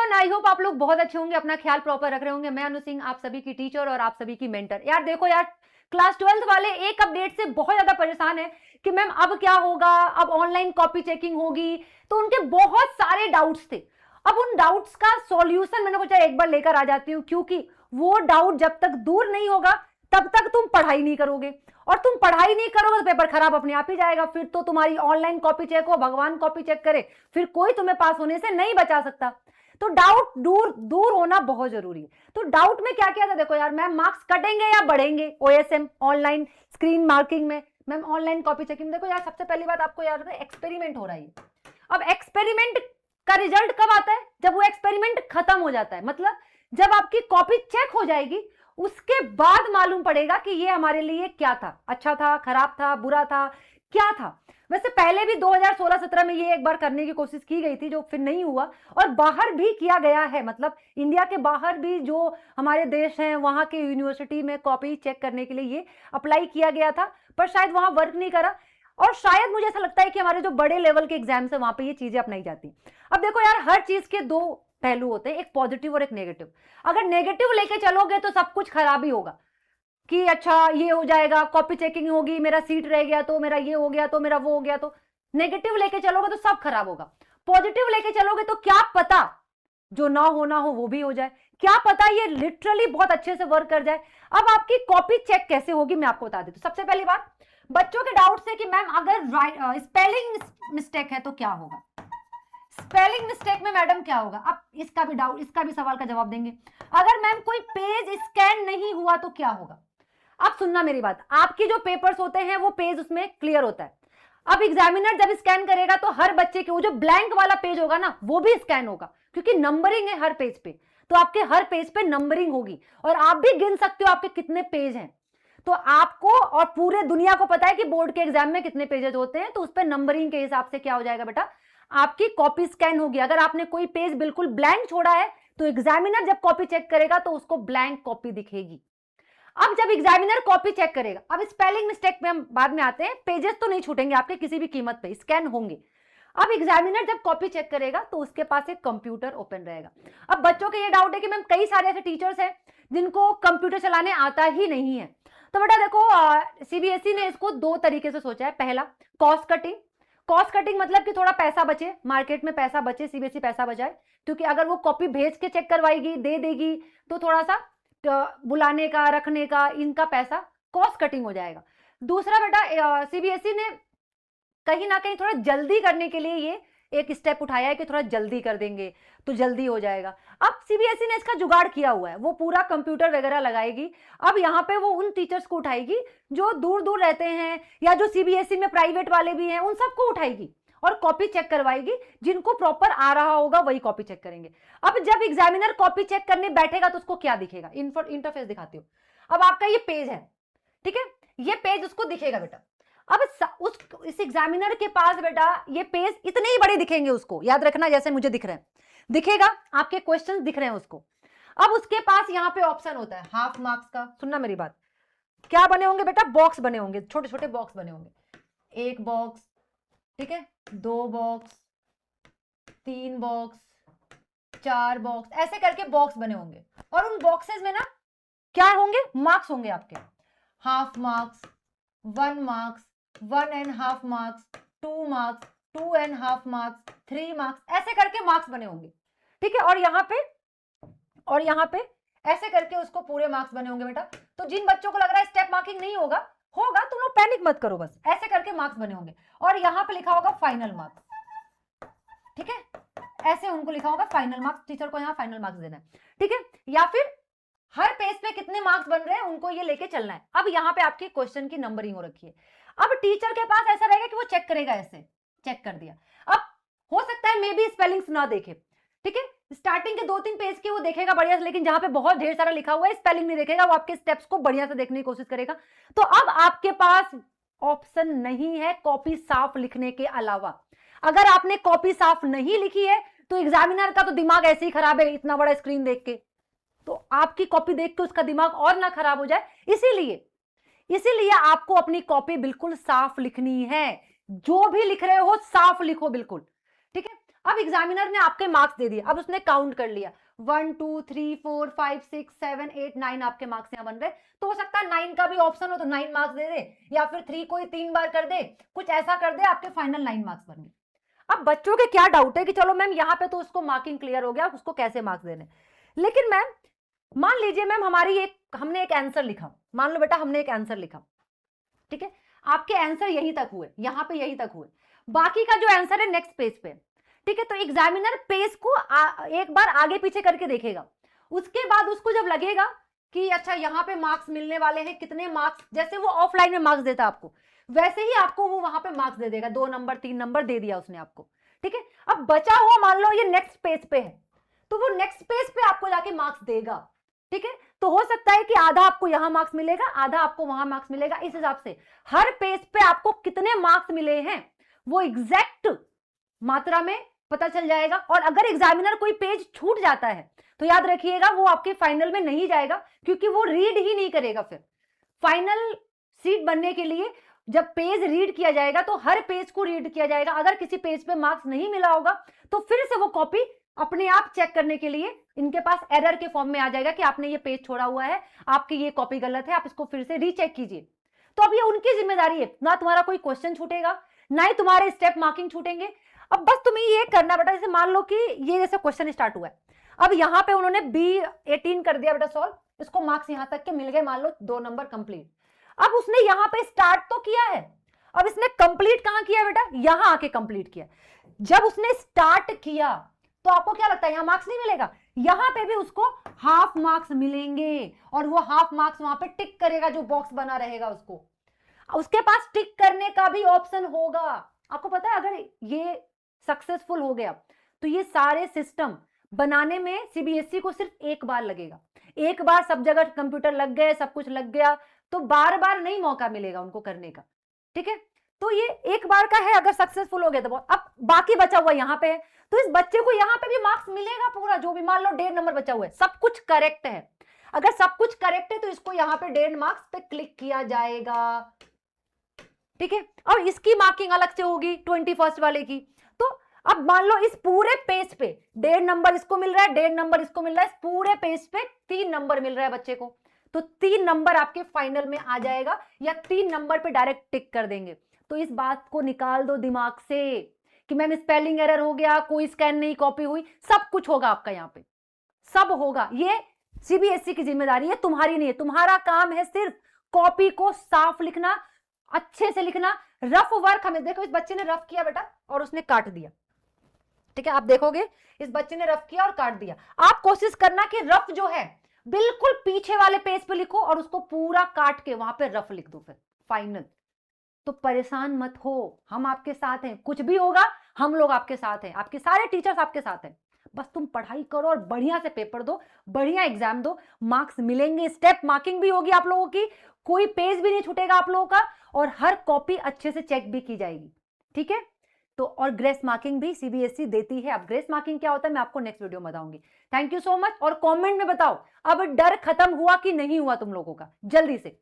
Everyone, I hope आप लोग बहुत अच्छे होंगे, अपना ख्याल प्रॉपर रख रहे होंगे। मैं अनु सिंह, आप सभी की टीचर और आप सभी की मेंटर। यार देखो यार, क्लास 12th वाले एक अपडेट से बहुत ज्यादा परेशान है कि मैम अब क्या होगा, अब ऑनलाइन कॉपी चेकिंग होगी। तो उनके बहुत सारे डाउट्स थे। अब उन डाउट्स का सॉल्यूशन मैंने सोचा एक बार लेकर आ जाती हूँ, क्योंकि वो डाउट जब तक दूर नहीं होगा तब तक तुम पढ़ाई नहीं करोगे, और तुम पढ़ाई नहीं करोगे तो पेपर खराब अपने आप ही जाएगा। फिर तो तुम्हारी ऑनलाइन कॉपी चेक हो, भगवान कॉपी चेक करे, फिर कोई तुम्हें पास होने से नहीं बचा सकता। तो डाउट दूर दूर होना बहुत जरूरी है। तो डाउट में क्या किया था, देखो यार, मैम मार्क्स कटेंगे या बढ़ेंगे ओएसएम ऑनलाइन स्क्रीन मार्किंग में, मैम ऑनलाइन कॉपी चेकिंग। देखो यार, सबसे पहली बात आपको याद है, एक्सपेरिमेंट हो रहा है। अब एक्सपेरिमेंट का रिजल्ट कब आता है, जब वो एक्सपेरिमेंट खत्म हो जाता है। मतलब जब आपकी कॉपी चेक हो जाएगी उसके बाद मालूम पड़ेगा कि ये हमारे लिए क्या था, अच्छा था, खराब था, बुरा था, क्या था। वैसे पहले भी 2016-17 में ये एक बार करने की कोशिश की गई थी, जो फिर नहीं हुआ, और बाहर भी किया गया है। मतलब इंडिया के बाहर भी जो हमारे देश हैं वहां के यूनिवर्सिटी में कॉपी चेक करने के लिए ये अप्लाई किया गया था, पर शायद वहां वर्क नहीं करा। और शायद मुझे ऐसा लगता है कि हमारे जो बड़े लेवल के एग्जाम्स है वहां पे ये चीजें अपनाई जाती हैं। अब देखो यार, हर चीज के दो पहलू होते हैं, एक पॉजिटिव और एक नेगेटिव। अगर नेगेटिव लेके चलोगे तो सब कुछ खराब ही होगा, कि अच्छा ये हो जाएगा, कॉपी चेकिंग होगी, मेरा सीट रह गया तो, मेरा ये हो गया तो, मेरा वो हो गया तो। नेगेटिव लेके चलोगे तो सब खराब होगा। पॉजिटिव लेके चलोगे तो क्या पता जो ना होना हो वो भी हो जाए, क्या पता ये लिटरली बहुत अच्छे से वर्क कर जाए। अब आपकी कॉपी चेक कैसे होगी मैं आपको बता देती हूँ। सबसे पहली बात, बच्चों के डाउट है कि मैम अगर स्पेलिंग मिस्टेक है तो क्या होगा, स्पेलिंग मिस्टेक में मैडम क्या होगा। अब इसका भी डाउट, इसका भी सवाल का जवाब देंगे। अगर मैम कोई पेज स्कैन नहीं हुआ तो क्या होगा। अब सुनना मेरी बात, आपकी जो पेपर्स होते हैं वो पेज उसमें क्लियर होता है। अब एग्जामिनर जब स्कैन करेगा तो हर बच्चे के वो जो ब्लैंक वाला पेज होगा ना वो भी स्कैन होगा, क्योंकि नंबरिंग है हर पेज पे। तो आपके हर पेज पे नंबरिंग होगी और आप भी गिन सकते हो आपके कितने पेज हैं। तो आपको और पूरे दुनिया को पता है कि बोर्ड के एग्जाम में कितने पेजेस होते हैं, तो उस पर नंबरिंग के हिसाब से क्या हो जाएगा बेटा, आपकी कॉपी स्कैन होगी। अगर आपने कोई पेज बिल्कुल ब्लैंक छोड़ा है तो एग्जामिनर जब कॉपी चेक करेगा तो उसको ब्लैंक कॉपी दिखेगी। अब जब एग्जामिनर कॉपी चेक करेगा, अब स्पेलिंग मिस्टेक में हम बाद में आते हैं, पेजेस तो नहीं छूटेंगे आपके किसी भी कीमत पे, स्कैन होंगे। अब एग्जामिनर जब कॉपी चेक करेगा तो उसके पास एक कंप्यूटर ओपन रहेगा। अब बच्चों के ये डाउट है कि मैम कई सारे ऐसे टीचर्स हैं जिनको कंप्यूटर चलाने आता ही नहीं है। तो बेटा देखो, सीबीएसई ने इसको दो तरीके से सोचा है। पहला, कॉस्ट कटिंग। कॉस्ट कटिंग मतलब कि थोड़ा पैसा बचे, मार्केट में पैसा बचे, सीबीएसई पैसा बचाए, क्योंकि अगर वो कॉपी भेज के चेक करवाएगी, दे देगी, तो थोड़ा सा बुलाने का, रखने का, इनका पैसा कॉस्ट कटिंग हो जाएगा। दूसरा बेटा, सीबीएसई ने कहीं ना कहीं थोड़ा जल्दी करने के लिए ये एक स्टेप उठाया है कि थोड़ा जल्दी कर देंगे तो जल्दी हो जाएगा। अब सीबीएसई ने इसका जुगाड़ किया हुआ है, वो पूरा कंप्यूटर वगैरह लगाएगी। अब यहाँ पे वो उन टीचर्स को उठाएगी जो दूर दूर रहते हैं, या जो सीबीएसई में प्राइवेट वाले भी हैं, उन सबको उठाएगी और कॉपी चेक करवाएगी। जिनको प्रॉपर आ रहा होगा वही कॉपी चेक करेंगे। अब जब एग्जामिनर कॉपी चेक करने बैठेगा तो उसको क्या दिखेगा, इंटरफेस दिखाती हूँ। अब आपका ये पेज है, ठीक है, ये पेज उसको दिखेगा बेटा। अब इस एग्जामिनर के पास बेटा ये पेज इतने ही बड़े दिखेंगे उसको, याद रखना, जैसे मुझे दिख रहे हैं, दिखेगा, आपके क्वेश्चंस दिख रहे हैं उसको। अब उसके पास यहाँ पे ऑप्शन होता है हाफ मार्क्स का। सुनना मेरी बात, क्या बने होंगे बेटा, बॉक्स बने होंगे, छोटे छोटे बॉक्स बने होंगे। एक बॉक्स, ठीक है, दो बॉक्स, तीन बॉक्स, चार बॉक्स, ऐसे करके बॉक्स बने होंगे। और उन बॉक्सेस में ना क्या होंगे, मार्क्स होंगे आपके। Half marks, 1 marks, 1.5 marks, 2 marks, 2.5 marks, 3 marks, ऐसे करके मार्क्स बने होंगे, ठीक है। और यहाँ पे ऐसे करके उसको पूरे मार्क्स बने होंगे बेटा। तो जिन बच्चों को लग रहा है स्टेप मार्किंग नहीं होगा, तुम लोग पैनिक मत करो, बस ऐसे करके मार्क्स बने होंगे। और यहाँ पे लिखा होगा फाइनल मार्क्स, ठीक है, ऐसे उनको लिखा होगा फाइनल मार्क्स, टीचर को यहाँ फाइनल मार्क्स देना है, ठीक है। या फिर हर पेज पे कितने मार्क्स बन रहे हैं उनको ये लेके चलना है। अब यहाँ पे आपके क्वेश्चन की नंबरिंग हो रखी है। अब टीचर के पास ऐसा रहेगा कि वो चेक करेगा, ऐसे चेक कर दिया। अब हो सकता है मे बी स्पेलिंग्स ना देखे, ठीक है, स्टार्टिंग के 2-3 पेज के वो देखेगा बढ़िया से, लेकिन जहां पे बहुत ढेर सारा लिखा हुआ है स्पेलिंग नहीं देखेगा, वो आपके स्टेप्स को बढ़िया से देखने की कोशिश करेगा। तो अब आपके पास ऑप्शन नहीं है कॉपी साफ लिखने के अलावा। अगर आपने कॉपी साफ नहीं लिखी है तो एग्जामिनर का तो दिमाग ऐसे ही खराब है, इतना बड़ा स्क्रीन देख के, तो आपकी कॉपी देख के उसका दिमाग और ना खराब हो जाए, इसीलिए आपको अपनी कॉपी बिल्कुल साफ लिखनी है। जो भी लिख रहे हो साफ लिखो बिल्कुल, ठीक है। अब एग्जामिनर ने आपके मार्क्स दे दिए, अब उसने काउंट कर लिया 1 2 3 4 5 6 7 8 9 आपके मार्क्स यहाँ बन रहे। तो हो सकता है 9 का भी ऑप्शन हो तो 9 मार्क्स दे दे, या फिर 3 को ही 3 बार कर दे, कुछ ऐसा कर दे, आपके फाइनल 9 मार्क्स बन गए। अब बच्चों के क्या डाउट है कि चलो मैम यहाँ पे तो उसको मार्किंग क्लियर हो गया, उसको कैसे मार्क्स देने। लेकिन मैम मान लीजिए मैम हमने एक आंसर लिखा, मान लो बेटा हमने एक आंसर लिखा, ठीक है, आपके आंसर यहीं तक हुए, यहां पे यहीं तक हुए, बाकी का जो आंसर है नेक्स्ट पेज पे, ठीक है। तो एग्जामिनर पेज को एक बार आगे पीछे करके देखेगा, उसके बाद उसको जब लगेगा कि अच्छा यहाँ पे मार्क्स मिलने वाले हैं, कितने मार्क्स, जैसे वो ऑफलाइन में मार्क्स देता आपको, वैसे ही आपको वो वहां पे मार्क्स दे देगा, 2 नंबर 3 नंबर दे दिया उसने आपको, ठीक है। अब बचा हुआ मान लो ये नेक्स्ट पेज पे है, तो वो नेक्स्ट पेज पे आपको जाके मार्क्स देगा, ठीक है। तो हो सकता है कि आधा आपको यहां मार्क्स मिलेगा, आधा आपको वहां मार्क्स मिलेगा, इस हिसाब से हर पेज पे आपको कितने मार्क्स मिले हैं वो एग्जैक्ट मात्रा में पता चल जाएगा। और अगर एग्जामिनर कोई पेज छूट जाता है तो याद रखिएगा वो आपके फाइनल में नहीं जाएगा, क्योंकि वो रीड ही नहीं करेगा। फिर फाइनल सीट बनने के लिए जब पेज रीड किया जाएगा तो हर पेज को रीड किया जाएगा, अगर किसी पेज पे मार्क्स नहीं मिला होगा तो फिर से वो कॉपी अपने आप चेक करने के लिए इनके पास एरर के फॉर्म में आ जाएगा कि आपने ये पेज छोड़ा हुआ है, आपकी ये कॉपी गलत है, आप इसको फिर से रीचेक कीजिए। तो अब ये उनकी जिम्मेदारी है, ना तुम्हारा कोई क्वेश्चन छूटेगा, ना ही तुम्हारे स्टेप मार्किंग छूटेंगे। अब बस तुम्हें ये करना बेटा, जैसे मान लो कि ये जैसे क्वेश्चन स्टार्ट हुआ है, अब यहाँ पे उन्होंने B18 कर दिया बेटा सॉल्व, इसको मार्क्स यहाँ तक के मिल गए, मान लो 2 नंबर कंप्लीट। अब उसने यहाँ पे स्टार्ट तो किया है, अब इसने कंप्लीट कहां किया बेटा, यहां आके कंप्लीट किया। जब उसने स्टार्ट किया तो आपको क्या लगता है यहां मार्क्स नहीं मिलेगा, यहां पे भी उसको हाफ मार्क्स मिलेंगे, और वो हाफ मार्क्स वहां पे टिक करेगा, जो बॉक्स बना रहेगा उसके पास टिक करने का भी ऑप्शन होगा। आपको पता है अगर ये सक्सेसफुल हो गया तो ये सारे सिस्टम बनाने में सीबीएसई को सिर्फ एक बार लगेगा, एक बार सब जगह कंप्यूटर लग गए, सब कुछ लग गया, तो बार बार नहीं मौका मिलेगा उनको करने का, ठीक है। तो ये एक बार का है, अगर सक्सेसफुल हो गया तो अब बाकी बचा हुआ यहाँ पे है, तो इस बच्चे को यहाँ पे भी मार्क्स मिलेगा पूरा, जो भी मान लो 1.5 नंबर बचा हुआ है, सब कुछ करेक्ट है। अगर सब कुछ करेक्ट है तो इसको यहाँ पे 1.5 मार्क्स पे क्लिक किया जाएगा, ठीक है। और इसकी मार्किंग अलग से होगी 21st वाले की। तो अब मान लो इस पूरे पेज पे 1.5 नंबर इसको मिल रहा है, 1.5 नंबर इसको मिल रहा है, इस पूरे पेज पे 3 नंबर मिल रहा है बच्चे को, तो 3 नंबर आपके फाइनल में आ जाएगा, या 3 नंबर पे डायरेक्ट टिक कर देंगे। तो इस बात को निकाल दो दिमाग से कि मैम स्पेलिंग एरर हो गया, कोई स्कैन नहीं कॉपी हुई, सब कुछ होगा आपका यहाँ पे, सब होगा। ये सीबीएसई की जिम्मेदारी है, तुम्हारी नहीं है। तुम्हारा काम है सिर्फ कॉपी को साफ लिखना, अच्छे से लिखना। रफ वर्क हमें देखो, इस बच्चे ने रफ किया बेटा और उसने काट दिया, ठीक है। आप देखोगे इस बच्चे ने रफ किया और काट दिया। आप कोशिश करना कि रफ जो है बिल्कुल पीछे वाले पेज पे लिखो और उसको पूरा काट के वहां पे रफ लिख दो फिर फाइनल। तो परेशान मत हो, हम आपके साथ हैं, कुछ भी होगा हम लोग आपके साथ हैं, आपके सारे टीचर्स आपके साथ हैं। बस तुम पढ़ाई करो और बढ़िया से पेपर दो, बढ़िया एग्जाम दो, मार्क्स मिलेंगे, स्टेप मार्किंग भी होगी आप लोगों की, कोई पेज भी नहीं छूटेगा आप लोगों का, और हर कॉपी अच्छे से चेक भी की जाएगी, ठीक है। तो और ग्रेस मार्किंग भी सीबीएसई देती है। अब ग्रेस मार्किंग क्या होता है मैं आपको नेक्स्ट वीडियो में बताऊंगी। थैंक यू सो मच, और कमेंट में बताओ अब डर खत्म हुआ कि नहीं हुआ तुम लोगों का, जल्दी से।